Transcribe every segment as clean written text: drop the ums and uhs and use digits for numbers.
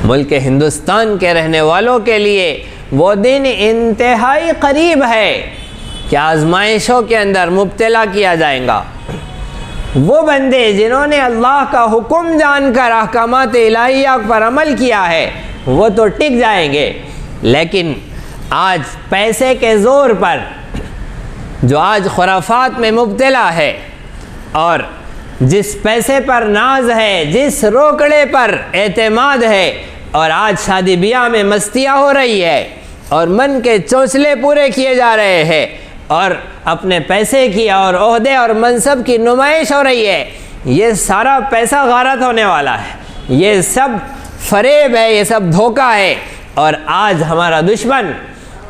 ملک ہندوستان کے رہنے والوں کے لیے وہ دن انتہائی قریب ہے کہ آزمائشوں کے اندر مبتلا کیا جائے گا۔ وہ بندے جنہوں نے اللہ کا حکم جان کر احکامات الہیہ پر عمل کیا ہے وہ تو ٹک جائیں گے، لیکن آج پیسے کے زور پر جو آج خرافات میں مبتلا ہے، اور جس پیسے پر ناز ہے، جس روکڑے پر اعتماد ہے، اور آج شادی بیاہ میں مستیاں ہو رہی ہے اور من کے چونچلے پورے کیے جا رہے ہیں اور اپنے پیسے کی اور عہدے اور منصب کی نمائش ہو رہی ہے، یہ سارا پیسہ غارت ہونے والا ہے، یہ سب فریب ہے، یہ سب دھوکہ ہے، اور آج ہمارا دشمن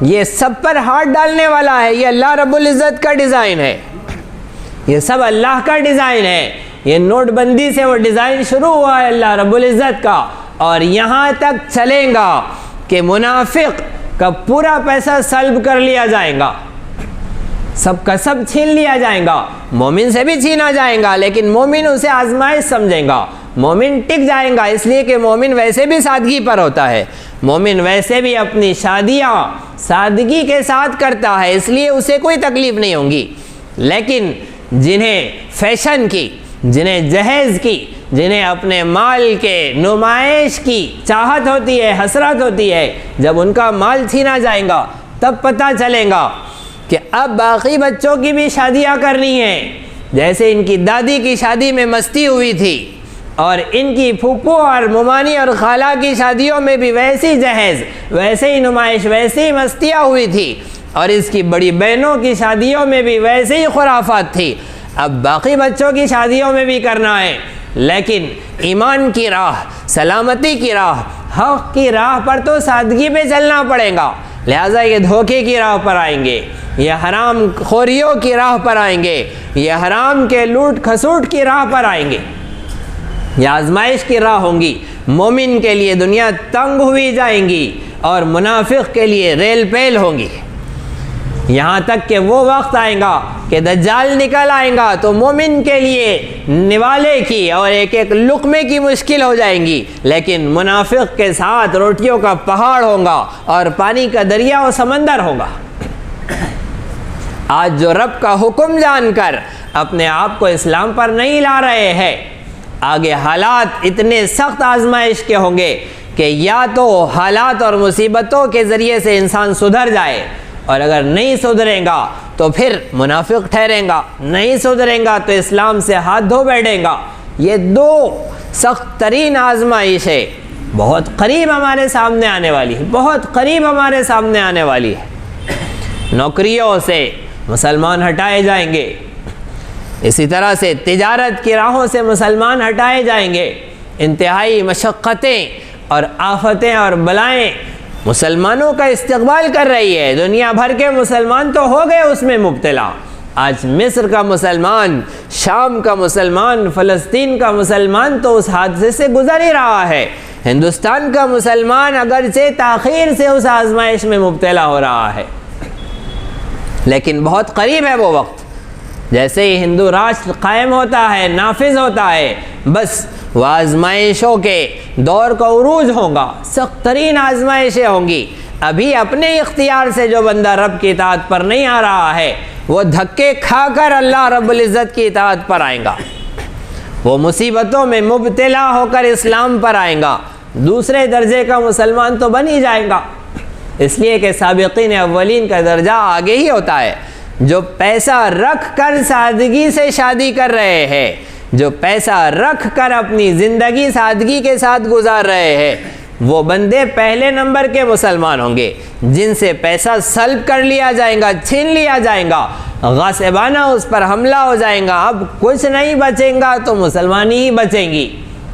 یہ سب پر ہاتھ ڈالنے والا ہے۔ یہ اللہ رب العزت کا ڈیزائن ہے، یہ سب اللہ کا ڈیزائن ہے۔ یہ نوٹ بندی سے وہ ڈیزائن شروع ہوا ہے اللہ رب العزت کا، اور یہاں تک چلے گا کہ منافق کا پورا پیسہ سلب کر لیا جائے گا، سب کا سب چھین لیا جائے گا، مومن سے بھی چھینا جائے گا، لیکن مومن اسے آزمائش سمجھیں گا، مومن ٹک جائیں گا، اس لیے کہ مومن ویسے بھی سادگی پر ہوتا ہے، مومن ویسے بھی اپنی شادیاں سادگی کے ساتھ کرتا ہے، اس لیے اسے کوئی تکلیف نہیں ہوگی۔ لیکن جنہیں فیشن کی، جنہیں جہیز کی، جنہیں اپنے مال کے نمائش کی چاہت ہوتی ہے، حسرت ہوتی ہے، جب ان کا مال چھینا جائے گا تب پتہ چلے گا کہ اب باقی بچوں کی بھی شادیاں کرنی ہیں، جیسے ان کی دادی کی شادی میں مستی ہوئی تھی، اور ان کی پھوپھو اور ممانی اور خالہ کی شادیوں میں بھی ویسی جہیز، ویسے ہی نمائش، ویسے ہی مستیاں ہوئی تھی، اور اس کی بڑی بہنوں کی شادیوں میں بھی ویسے ہی خرافات تھی۔ اب باقی بچوں کی شادیوں میں بھی کرنا ہے، لیکن ایمان کی راہ، سلامتی کی راہ، حق کی راہ پر تو سادگی پہ چلنا پڑے گا، لہٰذا یہ دھوکے کی راہ پر آئیں گے، یہ حرام خوریوں کی راہ پر آئیں گے، یہ حرام کے لوٹ کھسوٹ کی راہ پر آئیں گے، یہ آزمائش کی راہ ہوں گی۔ مومن کے لیے دنیا تنگ ہوئی جائیں گی اور منافق کے لیے ریل پیل ہوں گی، یہاں تک کہ وہ وقت آئے گا کہ دجال نکل آئے گا تو مومن کے لیے نوالے کی اور ایک ایک لقمے کی مشکل ہو جائیں گی، لیکن منافق کے ساتھ روٹیوں کا پہاڑ ہوگا اور پانی کا دریا و سمندر ہوگا۔ آج جو رب کا حکم جان کر اپنے آپ کو اسلام پر نہیں لا رہے ہیں، آگے حالات اتنے سخت آزمائش کے ہوں گے کہ یا تو حالات اور مصیبتوں کے ذریعے سے انسان سدھر جائے، اور اگر نہیں سدھرے گا تو پھر منافق ٹھہرے گا، نہیں سدھرے گا تو اسلام سے ہاتھ دھو بیٹھے گا۔ یہ دو سخت ترین آزمائش ہے، بہت قریب ہمارے سامنے آنے والی ہے، بہت قریب ہمارے سامنے آنے والی ہے۔ نوکریوں سے مسلمان ہٹائے جائیں گے، اسی طرح سے تجارت کی راہوں سے مسلمان ہٹائے جائیں گے، انتہائی مشقتیں اور آفتیں اور بلائیں مسلمانوں کا استقبال کر رہی ہے، دنیا بھر کے مسلمان تو ہو گئے اس میں مبتلا۔ آج مصر کا مسلمان، شام کا مسلمان، فلسطین کا مسلمان تو اس حادثے سے گزر ہی رہا ہے، ہندوستان کا مسلمان اگرچہ تاخیر سے اس آزمائش میں مبتلا ہو رہا ہے، لیکن بہت قریب ہے وہ وقت۔ جیسے ہی ہندو راشٹر قائم ہوتا ہے، نافذ ہوتا ہے، بس وہ آزمائشوں کے دور کا عروج ہوگا، سخت ترین آزمائشیں ہوں گی۔ ابھی اپنے اختیار سے جو بندہ رب کی اطاعت پر نہیں آ رہا ہے، وہ دھکے کھا کر اللہ رب العزت کی اطاعت پر آئے گا، وہ مصیبتوں میں مبتلا ہو کر اسلام پر آئے گا، دوسرے درجے کا مسلمان تو بن ہی جائے گا، اس لیے کہ سابقین اولین کا درجہ آگے ہی ہوتا ہے۔ جو پیسہ رکھ کر سادگی سے شادی کر رہے ہیں، جو پیسہ رکھ کر اپنی زندگی سادگی کے ساتھ گزار رہے ہیں، وہ بندے پہلے نمبر کے مسلمان ہوں گے۔ جن سے پیسہ سلب کر لیا جائے گا، چھین لیا جائے گا، غاصبانہ اس پر حملہ ہو جائے گا، اب کچھ نہیں بچیں گا تو مسلمانی ہی بچیں گی،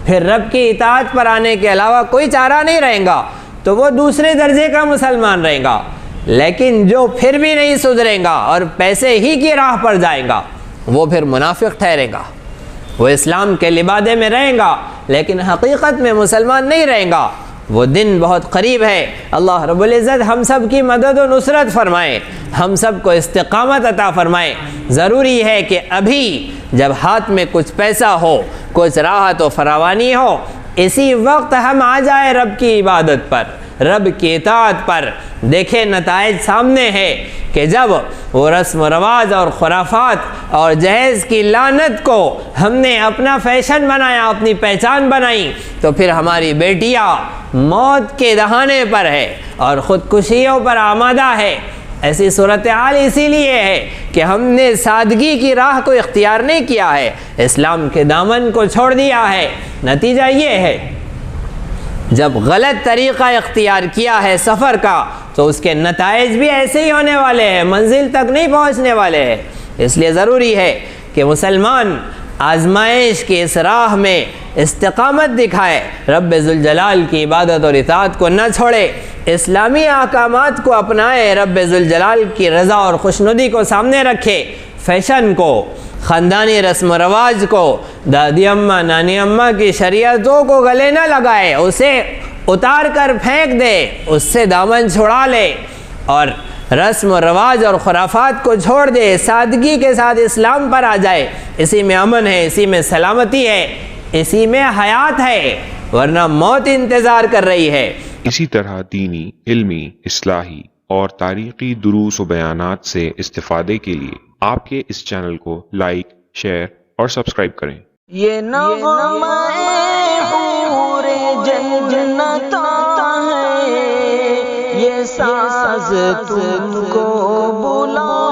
پھر رب کی اطاعت پر آنے کے علاوہ کوئی چارہ نہیں رہے گا، تو وہ دوسرے درجے کا مسلمان رہے گا۔ لیکن جو پھر بھی نہیں سدھرے گا اور پیسے ہی کی راہ پر جائے گا، وہ پھر منافق ٹھہرے گا، وہ اسلام کے لبادے میں رہے گا لیکن حقیقت میں مسلمان نہیں رہے گا۔ وہ دن بہت قریب ہے۔ اللہ رب العزت ہم سب کی مدد و نصرت فرمائے، ہم سب کو استقامت عطا فرمائے۔ ضروری ہے کہ ابھی جب ہاتھ میں کچھ پیسہ ہو، کچھ راحت و فراوانی ہو، اسی وقت ہم آ جائیں رب کی عبادت پر، رب کی اطاعت پر، دیکھیں نتائج سامنے ہے کہ جب وہ رسم و رواج اور خرافات اور جہیز کی لعنت کو ہم نے اپنا فیشن بنایا، اپنی پہچان بنائی، تو پھر ہماری بیٹیاں موت کے دہانے پر ہے اور خودکشیوں پر آمادہ ہے۔ ایسی صورتحال اسی لیے ہے کہ ہم نے سادگی کی راہ کو اختیار نہیں کیا ہے، اسلام کے دامن کو چھوڑ دیا ہے۔ نتیجہ یہ ہے جب غلط طریقہ اختیار کیا ہے سفر کا تو اس کے نتائج بھی ایسے ہی ہونے والے ہیں، منزل تک نہیں پہنچنے والے ہیں۔ اس لیے ضروری ہے کہ مسلمان آزمائش کی اس راہ میں استقامت دکھائے، رب ذوالجلال کی عبادت اور اطاعت کو نہ چھوڑے، اسلامی احکامات کو اپنائے، رب ذوالجلال کی رضا اور خوشنودی کو سامنے رکھے، فیشن کو، خاندانی رسم و رواج کو، دادی اماں نانی اماں کی شریعتوں کو گلے نہ لگائے، اسے اتار کر پھینک دے، اس سے دامن چھڑا لے اور رسم و رواج اور خرافات کو چھوڑ دے، سادگی کے ساتھ اسلام پر آ جائے۔ اسی میں امن ہے، اسی میں سلامتی ہے، اسی میں حیات ہے، ورنہ موت انتظار کر رہی ہے۔ اسی طرح دینی، علمی، اصلاحی اور تاریخی دروس و بیانات سے استفادے کے لیے آپ کے اس چینل کو لائک، شیئر اور سبسکرائب کریں۔ یہ نغمہ حور جنت ہے، یہ ساز تم کو بلا